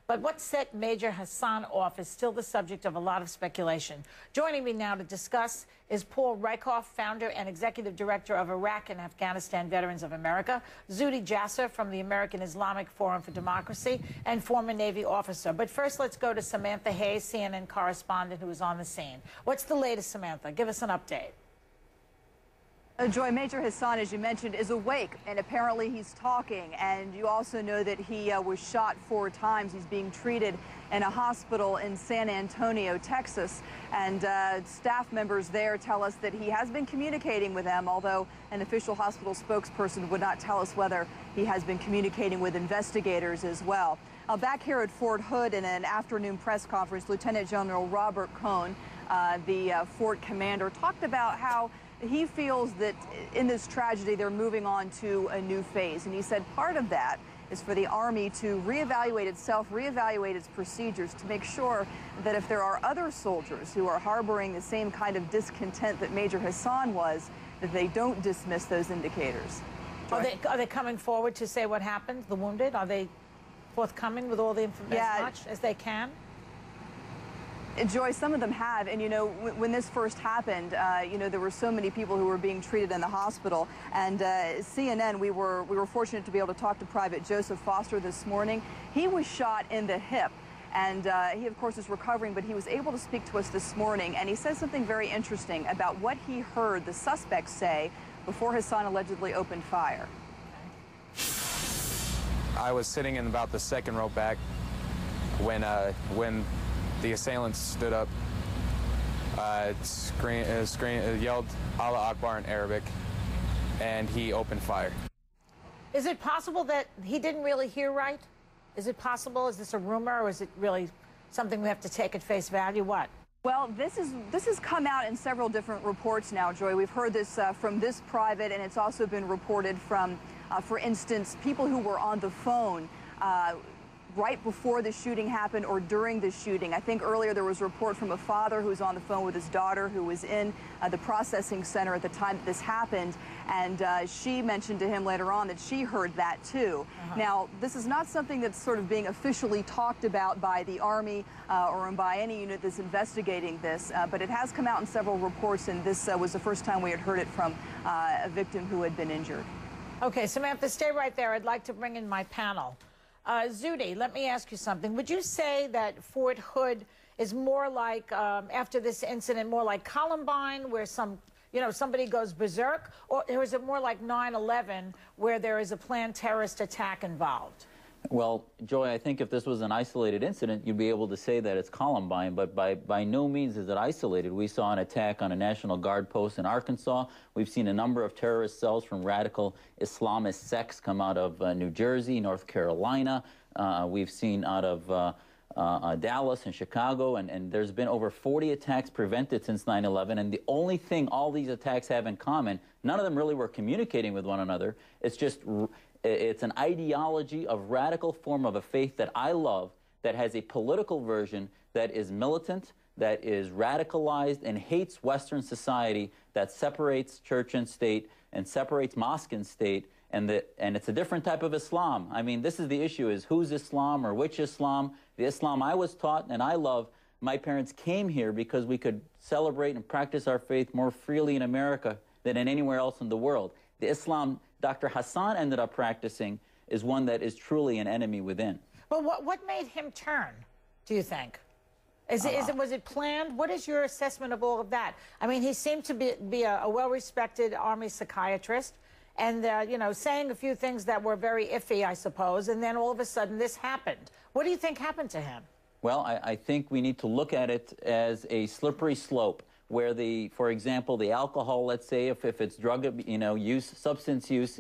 But what set Major Hassan off is still the subject of a lot of speculation. Joining me now to discuss is Paul Reichhoff, founder and executive director of Iraq and Afghanistan Veterans of America, Zuhdi Jasser from the American Islamic Forum for Democracy, and former Navy officer. But first, let's go to Samantha Hayes, CNN correspondent who is on the scene. What's the latest, Samantha? Give us an update. Joy, Major Hassan, as you mentioned, is awake, and apparently he's talking. And you also know that he was shot 4 times. He's being treated in a hospital in San Antonio, Texas. And staff members there tell us that he has been communicating with them, although an official hospital spokesperson would not tell us whether he has been communicating with investigators as well. Back here at Fort Hood in an afternoon press conference, Lieutenant General Robert Cohn, the Fort commander, talked about how he feels that in this tragedy, they're moving on to a new phase. And he said part of that is for the Army to reevaluate itself, reevaluate its procedures to make sure that if there are other soldiers who are harboring the same kind of discontent that Major Hassan was, that they don't dismiss those indicators. Are they coming forward to say what happened, the wounded? Are they forthcoming with all the information as much as they can? Joy, some of them have, and you know, when this first happened, you know, there were so many people who were being treated in the hospital, and CNN, we were fortunate to be able to talk to Private Joseph Foster this morning. He was shot in the hip, and he, of course, is recovering, but he was able to speak to us this morning, and he said something very interesting about what he heard the suspects say before Hassan allegedly opened fire. I was sitting in about the second row back when the assailants stood up, yelled Allah Akbar in Arabic, and he opened fire. Is it possible that he didn't really hear right? Is it possible? Is this a rumor, or is it really something we have to take at face value? What? Well, this has come out in several different reports now, Joy. We've heard this from this private, and it's also been reported from, for instance, people who were on the phone right before the shooting happened or during the shooting. I think earlier there was a report from a father who was on the phone with his daughter who was in the processing center at the time that this happened, and she mentioned to him later on that she heard that too. Now, this is not something that's sort of being officially talked about by the Army or by any unit that's investigating this, but it has come out in several reports, and this was the first time we had heard it from a victim who had been injured. Okay, Samantha, stay right there. I'd like to bring in my panel. Zuhdi, let me ask you something. Would you say that Fort Hood is more like, after this incident, more like Columbine, where somebody goes berserk, or is it more like 9/11, where there is a planned terrorist attack involved? Well, Joy, I think if this was an isolated incident, you'd be able to say that it's Columbine, but by no means is it isolated. We saw an attack on a National Guard post in Arkansas. We've seen a number of terrorist cells from radical Islamist sects come out of New Jersey, North Carolina. We've seen out of Dallas and Chicago, and there's been over 40 attacks prevented since 9/11, and the only thing all these attacks have in common, none of them really were communicating with one another. It's an ideology of radical form of a faith that I love, that has a political version that is militant, that is radicalized and hates Western society, that separates church and state and separates mosque and state, and it's a different type of Islam. I mean, this is the issue, is who's Islam or which Islam? The Islam I was taught and I love, my parents came here because we could celebrate and practice our faith more freely in America than in anywhere else in the world. The Islam Dr. Hassan ended up practicing is one that is truly an enemy within. But what made him turn, do you think? Was it planned? What is your assessment of all of that? I mean, he seemed to be a well-respected Army psychiatrist, and saying a few things that were very iffy, I suppose, and then all of a sudden this happened. What do you think happened to him? Well, I think we need to look at it as a slippery slope, where for example, the alcohol, let's say, if it's drug use, substance use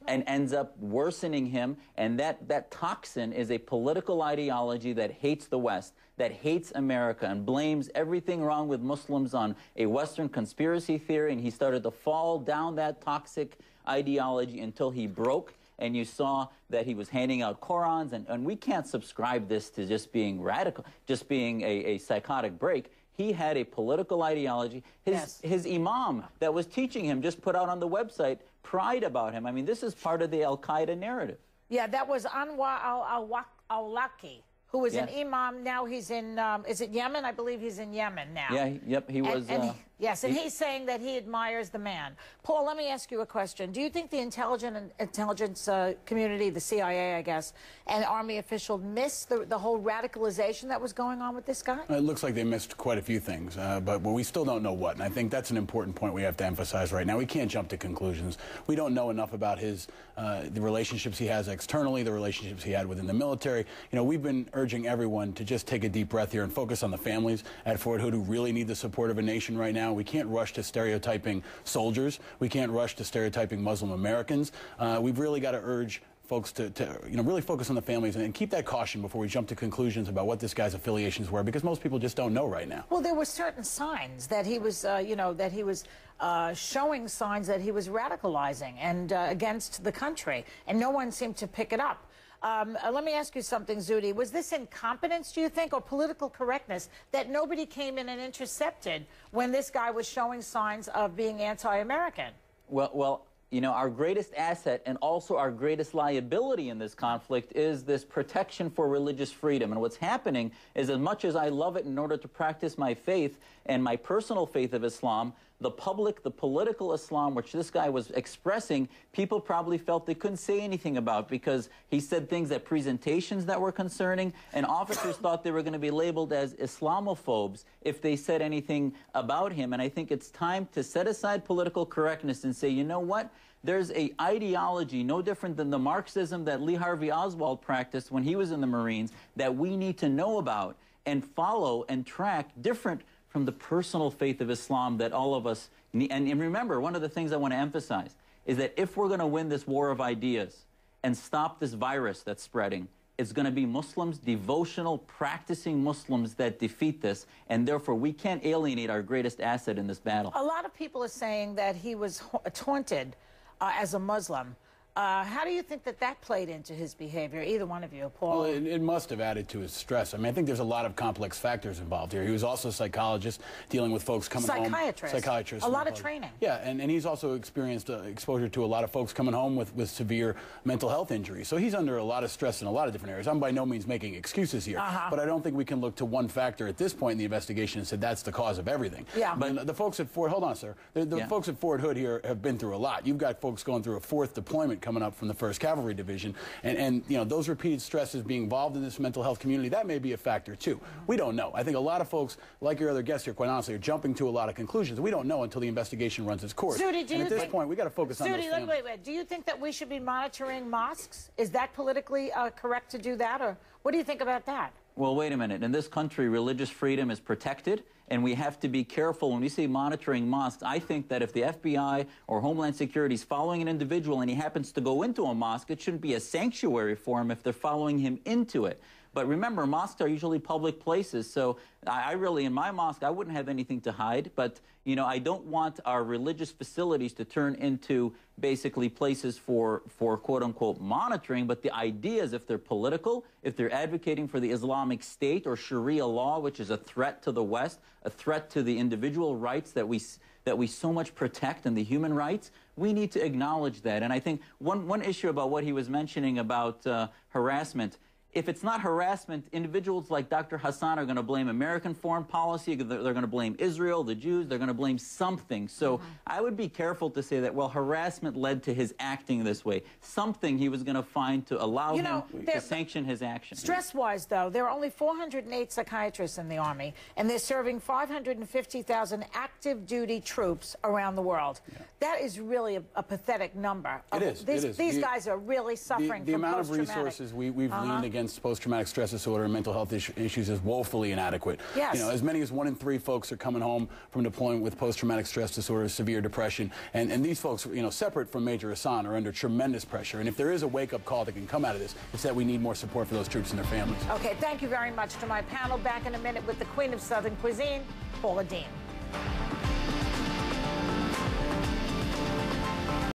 and ends up worsening him, and that toxin is a political ideology that hates the West, that hates America, and blames everything wrong with Muslims on a Western conspiracy theory, and he started to fall down that toxic ideology until he broke, and you saw that he was handing out Qurans, and we can't subscribe this to just being radical, just being a psychotic break. He had a political ideology. His imam that was teaching him just put out on the website pride about him. I mean, this is part of the al-Qaeda narrative. Yeah, that was Anwar al-Awlaki, who was an imam. Now he's in, is it Yemen? I believe he's in Yemen now. Yeah, yep, he was. Yes, and he's saying that he admires the man. Paul, let me ask you a question. Do you think the intelligence community, the CIA, I guess, and Army officials missed the whole radicalization that was going on with this guy? It looks like they missed quite a few things, but we still don't know what. And I think that's an important point we have to emphasize right now. We can't jump to conclusions. We don't know enough about the relationships he has externally, the relationships he had within the military. You know, we've been urging everyone to just take a deep breath here and focus on the families at Fort Hood who really need the support of a nation right now. We can't rush to stereotyping soldiers. We can't rush to stereotyping Muslim Americans. We've really got to urge folks to really focus on the families and keep that caution before we jump to conclusions about what this guy's affiliations were, because most people just don't know right now. Well, there were certain signs that he was, that he was showing signs that he was radicalizing and against the country, and no one seemed to pick it up. Let me ask you something, Zuhdi. Was this incompetence, do you think, or political correctness that nobody came in and intercepted when this guy was showing signs of being anti-American? Well, you know, our greatest asset and also our greatest liability in this conflict is this protection for religious freedom. And what's happening is, as much as I love it in order to practice my faith and my personal faith of Islam, the public, the political Islam, which this guy was expressing, people probably felt they couldn't say anything about because he said things at presentations that were concerning, and officers thought they were going to be labeled as Islamophobes if they said anything about him. And I think it's time to set aside political correctness and say, you know what? There's an ideology no different than the Marxism that Lee Harvey Oswald practiced when he was in the Marines that we need to know about and follow and track, different from the personal faith of Islam that all of us need. And remember, one of the things I want to emphasize is that if we're going to win this war of ideas and stop this virus that's spreading, it's going to be Muslims, devotional, practicing Muslims that defeat this, and therefore we can't alienate our greatest asset in this battle. A lot of people are saying that he was taunted as a Muslim. How do you think that played into his behavior, either one of you, Paul? Well, it must have added to his stress. I mean, I think there's a lot of complex factors involved here. He was also a psychologist dealing with folks coming home. Psychiatrist. A lot of training. Yeah, and he's also experienced exposure to a lot of folks coming home with severe mental health injuries. So he's under a lot of stress in a lot of different areas. I'm by no means making excuses here, but I don't think we can look to one factor at this point in the investigation and say that's the cause of everything. Yeah. But the folks at hold on, sir. The folks at Fort Hood here have been through a lot. You've got folks going through a 4th deployment coming up from the 1st Cavalry Division, and you know, those repeated stresses being involved in this mental health community, that may be a factor too. We don't know. I think a lot of folks, like your other guests here, quite honestly, are jumping to a lot of conclusions. We don't know until the investigation runs its course. Zuhdi, and at this point, we got to focus on those families. Wait. Do you think that we should be monitoring mosques? Is that politically correct to do that, or what do you think about that? Well, wait a minute. In this country, religious freedom is protected, and we have to be careful when we say monitoring mosques. I think that if the FBI or Homeland Security is following an individual and he happens to go into a mosque, it shouldn't be a sanctuary for him if they're following him into it. But remember, mosques are usually public places, so I really, in my mosque, I wouldn't have anything to hide, but, you know, I don't want our religious facilities to turn into basically places for quote-unquote monitoring, but the idea is if they're political, if they're advocating for the Islamic State or Sharia law, which is a threat to the West, a threat to the individual rights that we so much protect and the human rights, we need to acknowledge that. And I think one issue about what he was mentioning about harassment, if it's not harassment, individuals like Dr. Hassan are going to blame American foreign policy, they're going to blame Israel, the Jews, they're going to blame something. So I would be careful to say that, well, harassment led to his acting this way. Something he was going to find to allow him to sanction his action. Stress-wise, though, there are only 408 psychiatrists in the Army, and they're serving 550,000 active-duty troops around the world. Yeah. That is really a pathetic number. It is. These guys are really suffering the from amount of resources we've leaned against post-traumatic stress disorder and mental health issues is woefully inadequate. Yes. You know, as many as 1 in 3 folks are coming home from deployment with post-traumatic stress disorder, severe depression, and these folks, you know, separate from Major Hassan, are under tremendous pressure. And if there is a wake-up call that can come out of this, it's that we need more support for those troops and their families. Okay, thank you very much to my panel. Back in a minute with the Queen of Southern Cuisine, Paula Dean.